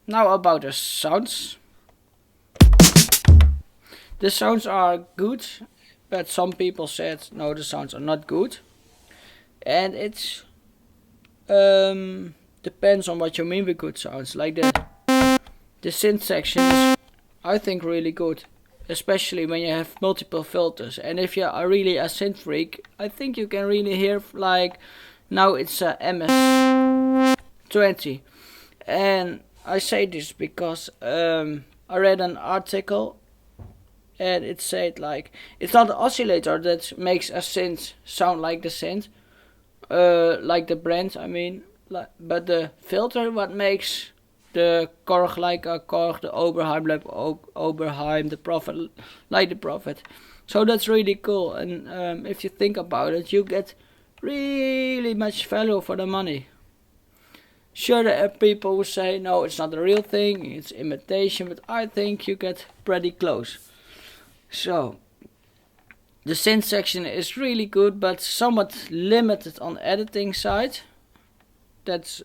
Now about the sounds. The sounds are good, but some people said no, the sounds are not good. And it's depends on what you mean with good sounds. Like the synth section is, I think, really good, especially when you have multiple filters. And if you are really a synth freak, I think you can really hear, like, now it's a MS-20. And I say this because I read an article and it said, like, it's not the oscillator that makes a synth sound like the synth, like the brand, I mean, but the filter what makes the Korg like a Korg, the Oberheim like Oberheim, the Prophet like the Prophet. So that's really cool. And if you think about it, you get really much value for the money. Sure, there are people who say no, it's not the real thing, it's imitation, but I think you get pretty close. So the synth section is really good, but somewhat limited on editing side. That's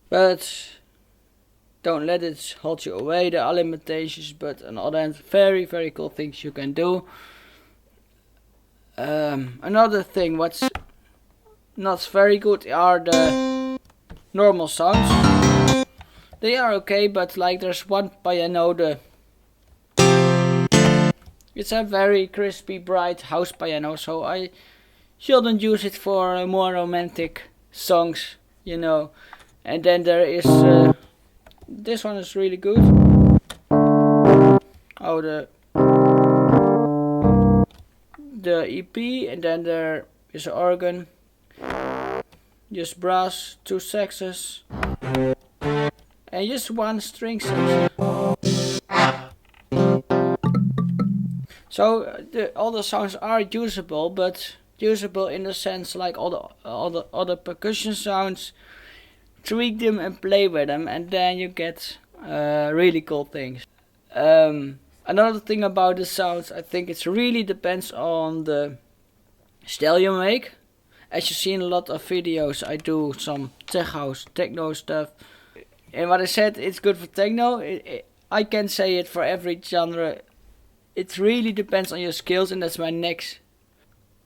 but don't let it hold you away. There are limitations, but on the other hand, very, very cool things you can do. Another thing what's not very good are the normal sounds. They are okay, but like there's one piano, it's a very crispy, bright house piano, so I shouldn't use it for more romantic songs, you know. And then there is this one is really good. Oh, the EP, and then there is an organ, just brass, 2 saxes, and just 1 string section. So all the sounds are usable, but usable in the sense like all the other percussion sounds. Tweak them and play with them, and then you get really cool things. Another thing about the sounds, I think it really depends on the style you make. As you see in a lot of videos, I do some tech house, techno stuff. And what I said, it's good for techno. I can say it for every genre. It really depends on your skills, and that's my next.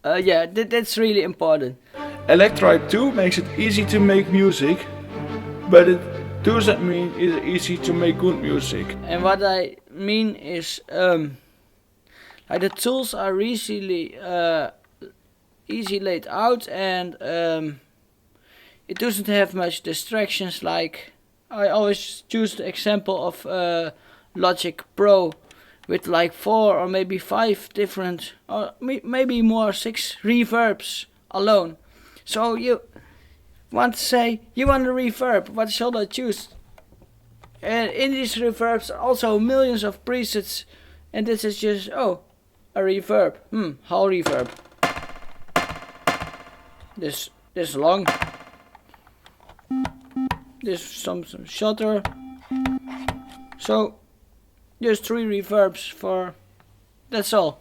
That's really important. Electribe 2 makes it easy to make music, but it doesn't mean it's easy to make good music. And what I mean is, like the tools are easy laid out, and it doesn't have much distractions. Like I always choose the example of Logic Pro with like 4 or maybe 5 different, or maybe more, 6 reverbs alone. So you want to say, you want a reverb, what shall I choose? And in these reverbs are also millions of presets, and this is just, a reverb, hall reverb. This long, this some shorter, so just 3 reverbs for, that's all,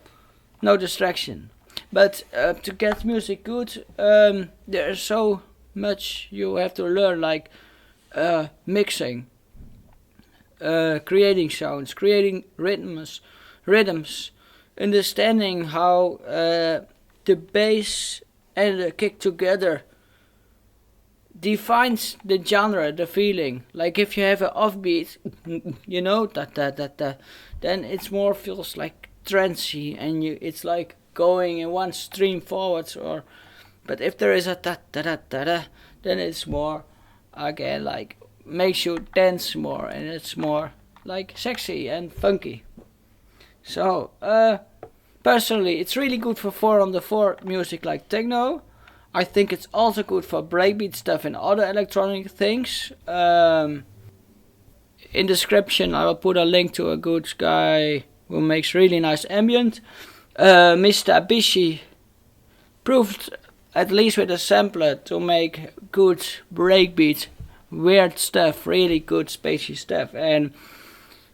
no distraction. But to get music good, there's so much you have to learn, like mixing, creating sounds, creating rhythms, understanding how the bass and the kick together defines the genre, the feeling. Like if you have an offbeat, you know, then it's more feels like trancey, and it's like going in one stream forwards. But if there is a da-da-da-da, then it's more, again, like makes you dance more, and it's more like sexy and funky. So personally, it's really good for 4-on-the-4 music like techno. I think it's also good for breakbeat stuff and other electronic things. In description I will put a link to a good guy who makes really nice ambient. Mr. Abishi proved, at least with a sampler, to make good breakbeat, weird stuff, really good spacey stuff. And